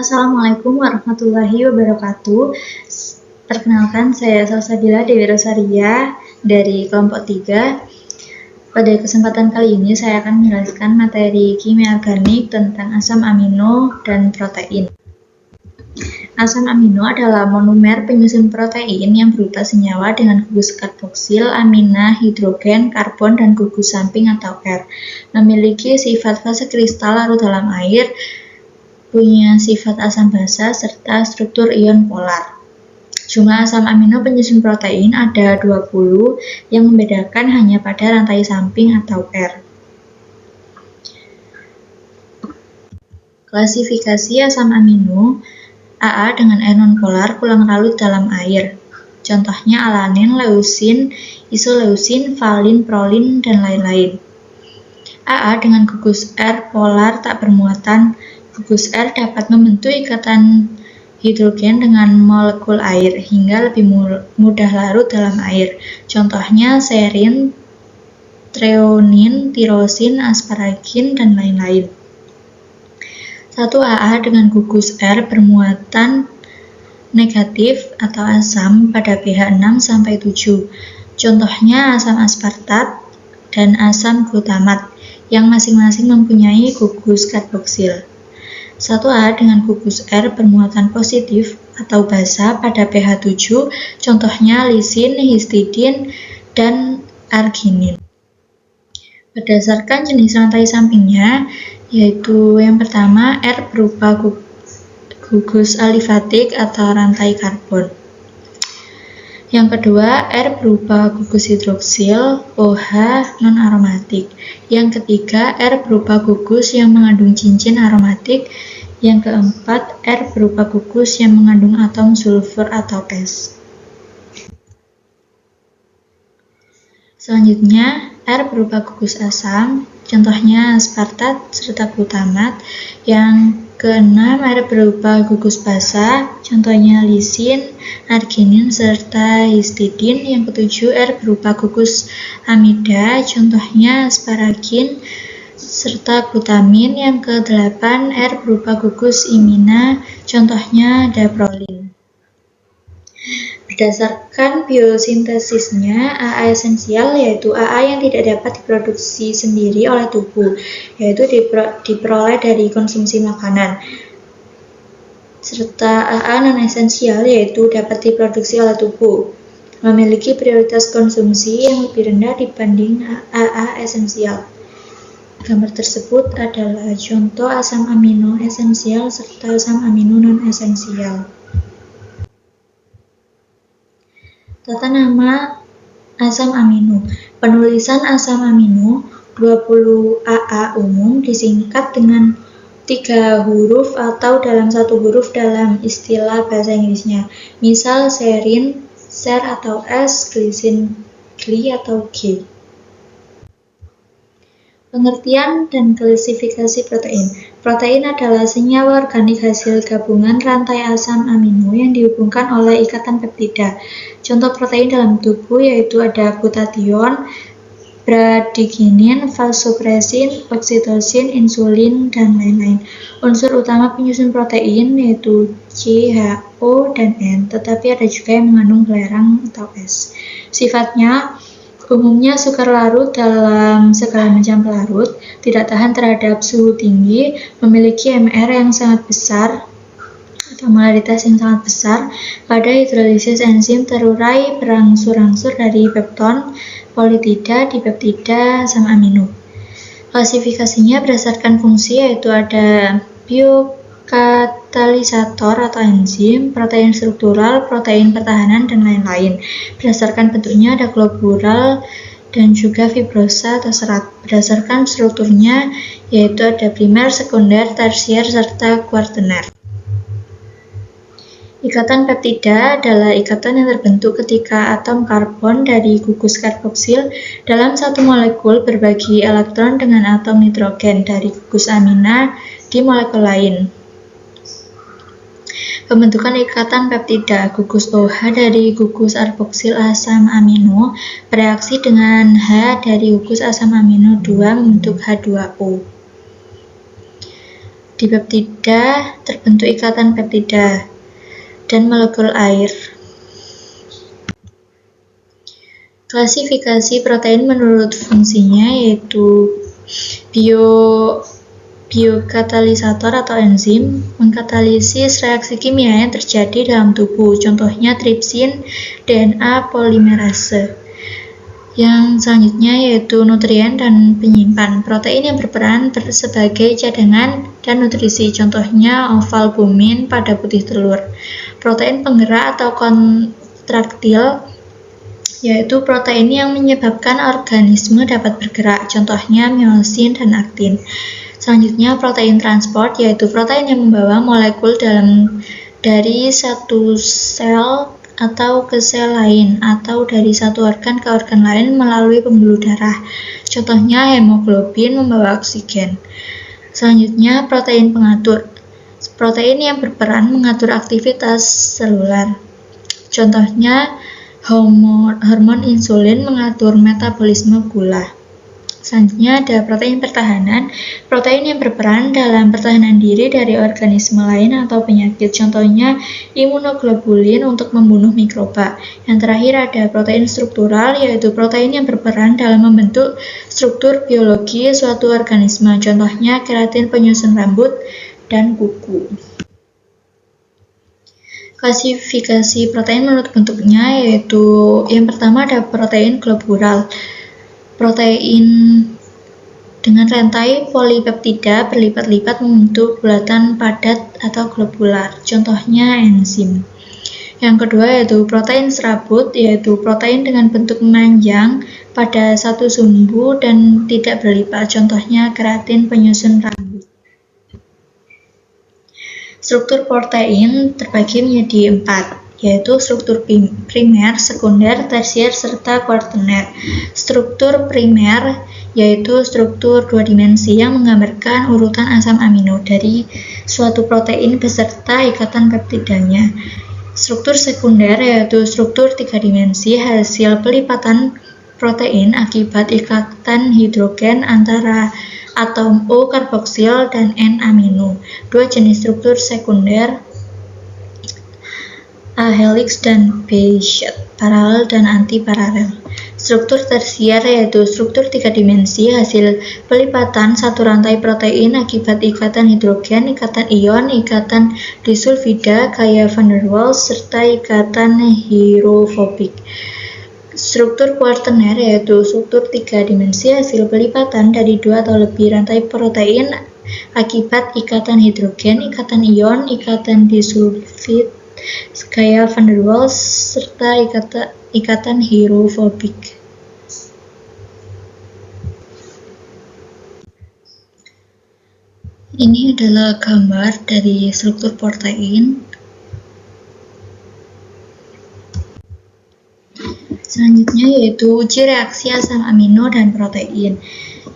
Assalamualaikum warahmatullahi wabarakatuh. Perkenalkan, saya Salsabila Dewi Rosaria dari kelompok 3. Pada kesempatan kali ini saya akan menjelaskan materi kimia organik tentang asam amino dan protein. Asam amino adalah monomer penyusun protein yang berupa senyawa dengan gugus karboksil, amina, hidrogen, karbon, dan gugus samping atau R. Memiliki sifat fase kristal larut dalam air, punya sifat asam basa, serta struktur ion polar. Jumlah asam amino penyusun protein ada 20, yang membedakan hanya pada rantai samping atau R. Klasifikasi asam amino: AA dengan R nonpolar pulang larut dalam air. Contohnya alanin, leusin, isoleusin, valin, prolin, dan lain-lain. AA dengan gugus R polar tak bermuatan. Gugus R dapat membentuk ikatan hidrogen dengan molekul air hingga lebih mudah larut dalam air. Contohnya serin, treonin, tirosin, asparagin, dan lain-lain. 1AA dengan gugus R bermuatan negatif atau asam pada pH 6-7. Contohnya asam aspartat dan asam glutamat yang masing-masing mempunyai gugus karboksil. 1A dengan gugus R bermuatan positif atau basa pada pH 7, contohnya lisin, histidin, dan arginin. Berdasarkan jenis rantai sampingnya, yaitu yang pertama R berupa gugus alifatik atau rantai karbon. Yang kedua, R berupa gugus hidroksil, OH non-aromatik. Yang ketiga, R berupa gugus yang mengandung cincin aromatik. Yang keempat, R berupa gugus yang mengandung atom sulfur atau S. Selanjutnya, R berupa gugus asam, contohnya aspartat serta glutamat. Yang keenam, R berupa gugus basa, contohnya lisin, arginin, serta histidin. Yang ketujuh, R berupa gugus amida, contohnya asparagin, serta glutamin. Yang kedelapan, R berupa gugus imina, contohnya daprolin. Berdasarkan biosintesisnya, AA esensial yaitu AA yang tidak dapat diproduksi sendiri oleh tubuh, yaitu diperoleh dari konsumsi makanan. Serta AA non-esensial yaitu dapat diproduksi oleh tubuh, memiliki prioritas konsumsi yang lebih rendah dibanding AA esensial. Gambar tersebut adalah contoh asam amino esensial serta asam amino non-esensial. Tata nama asam amino. Penulisan asam amino 20AA umum disingkat dengan 3 huruf atau dalam 1 huruf dalam istilah bahasa Inggrisnya. Misal serin, ser atau S, glisin, gli atau G. Pengertian dan klasifikasi protein. Protein adalah senyawa organik hasil gabungan rantai asam amino yang dihubungkan oleh ikatan peptida. Contoh protein dalam tubuh yaitu ada glutathione, bradykinin, vasopressin, oksitosin, insulin, dan lain-lain. Unsur utama penyusun protein yaitu C, H, O, dan N, tetapi ada juga yang mengandung belerang atau S. Sifatnya umumnya sukar larut dalam segala macam pelarut, tidak tahan terhadap suhu tinggi, memiliki MR yang sangat besar atau molaritas yang sangat besar. Pada hidrolisis enzim terurai berangsur-angsur dari pepton polipeptida di peptida asam amino. Klasifikasinya berdasarkan fungsi yaitu ada biokatalisator atau enzim, protein struktural, protein pertahanan, dan lain-lain. Berdasarkan bentuknya ada globular dan juga fibrosa atau serat. Berdasarkan strukturnya yaitu ada primer, sekunder, tersier, serta kuartener. Ikatan peptida adalah ikatan yang terbentuk ketika atom karbon dari gugus karboksil dalam satu molekul berbagi elektron dengan atom nitrogen dari gugus amina di molekul lain. Pembentukan ikatan peptida gugus OH dari gugus karboksil asam amino bereaksi dengan H dari gugus asam amino 2 membentuk H2O. Di peptida terbentuk ikatan peptida dan molekul air. Klasifikasi protein menurut fungsinya yaitu biokatalisator atau enzim, mengkatalisis reaksi kimia yang terjadi dalam tubuh, contohnya tripsin, DNA polimerase. Yang selanjutnya yaitu nutrien dan penyimpan. Protein yang berperan sebagai cadangan dan nutrisi, contohnya ovalbumin pada putih telur. Protein penggerak atau kontraktil, yaitu protein yang menyebabkan organisme dapat bergerak, contohnya myosin dan aktin. Selanjutnya protein transport, yaitu protein yang membawa molekul dari satu sel atau ke sel lain, atau dari satu organ ke organ lain melalui pembuluh darah, contohnya hemoglobin membawa oksigen. Selanjutnya protein pengatur, protein yang berperan mengatur aktivitas seluler, contohnya hormon insulin mengatur metabolisme gula. Selanjutnya ada protein pertahanan, protein yang berperan dalam pertahanan diri dari organisme lain atau penyakit, contohnya imunoglobulin untuk membunuh mikroba. Yang terakhir ada protein struktural, yaitu protein yang berperan dalam membentuk struktur biologi suatu organisme, contohnya keratin penyusun rambut dan kuku. Klasifikasi protein menurut bentuknya yaitu yang pertama ada protein globular, protein dengan rantai polipeptida berlipat-lipat membentuk bulatan padat atau globular, contohnya enzim. Yang kedua yaitu protein serabut, yaitu protein dengan bentuk memanjang pada satu sumbu dan tidak berlipat, contohnya keratin penyusun rambut. Struktur protein terbagi menjadi 4, yaitu struktur primer, sekunder, tersier, serta kuaterner. Struktur primer yaitu struktur 2 dimensi yang menggambarkan urutan asam amino dari suatu protein beserta ikatan peptidanya. Struktur sekunder yaitu struktur 3 dimensi hasil pelipatan protein akibat ikatan hidrogen antara atom O karboksil dan N amino. Dua jenis struktur sekunder, A-helix dan B-sheet, paralel dan antiparalel. Struktur tersier yaitu struktur 3 dimensi hasil pelipatan satu rantai protein akibat ikatan hidrogen, ikatan ion, ikatan disulfida, gaya van der Waals, serta ikatan hidrofobik. Struktur kuaterner yaitu struktur 3 dimensi hasil pelipatan dari 2 atau lebih rantai protein akibat ikatan hidrogen, ikatan ion, ikatan disulfid, gaya van der Waals, serta ikatan hidrofobik. Ini adalah gambar dari struktur protein. Selanjutnya yaitu uji reaksi asam amino dan protein.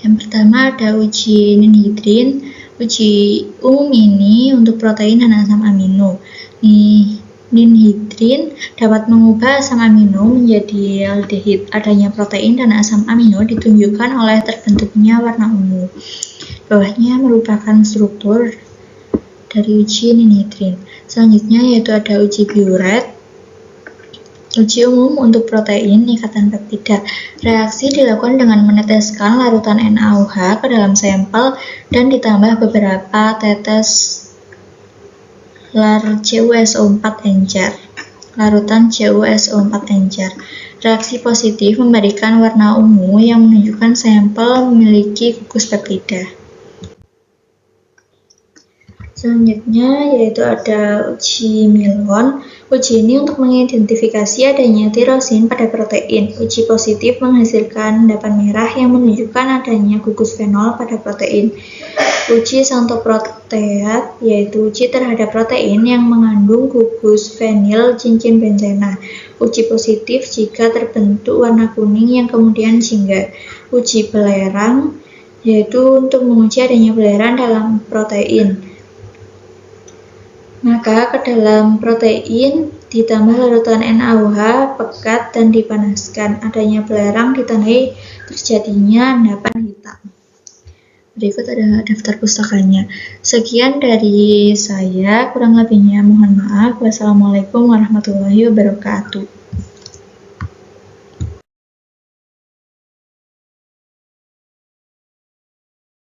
Yang pertama ada uji ninhidrin. Uji umum ini untuk protein dan asam amino. Ninhidrin dapat mengubah asam amino menjadi aldehid. Adanya protein dan asam amino ditunjukkan oleh terbentuknya warna ungu. Bawahnya merupakan struktur dari uji ninhidrin. Selanjutnya yaitu ada uji Biuret. Uji umum untuk protein ikatan peptida. Reaksi dilakukan dengan meneteskan larutan NaOH ke dalam sampel dan ditambah beberapa tetes CuSO4 encer. Larutan CuSO4 encer. Reaksi positif memberikan warna ungu yang menunjukkan sampel memiliki gugus peptida. Selanjutnya yaitu ada uji Milon. Uji ini untuk mengidentifikasi adanya tirosin pada protein. Uji positif menghasilkan endapan merah yang menunjukkan adanya gugus fenol pada protein. Uji santoproteat yaitu uji terhadap protein yang mengandung gugus fenil cincin benzena. Uji positif jika terbentuk warna kuning yang kemudian jingga. Uji belerang yaitu untuk menguji adanya belerang dalam protein. Maka ke dalam protein ditambah larutan NaOH pekat dan dipanaskan. Adanya belerang ditandai terjadinya endapan hitam. Berikut ada daftar pustakanya. Sekian dari saya, kurang lebihnya mohon maaf. Wassalamualaikum warahmatullahi wabarakatuh.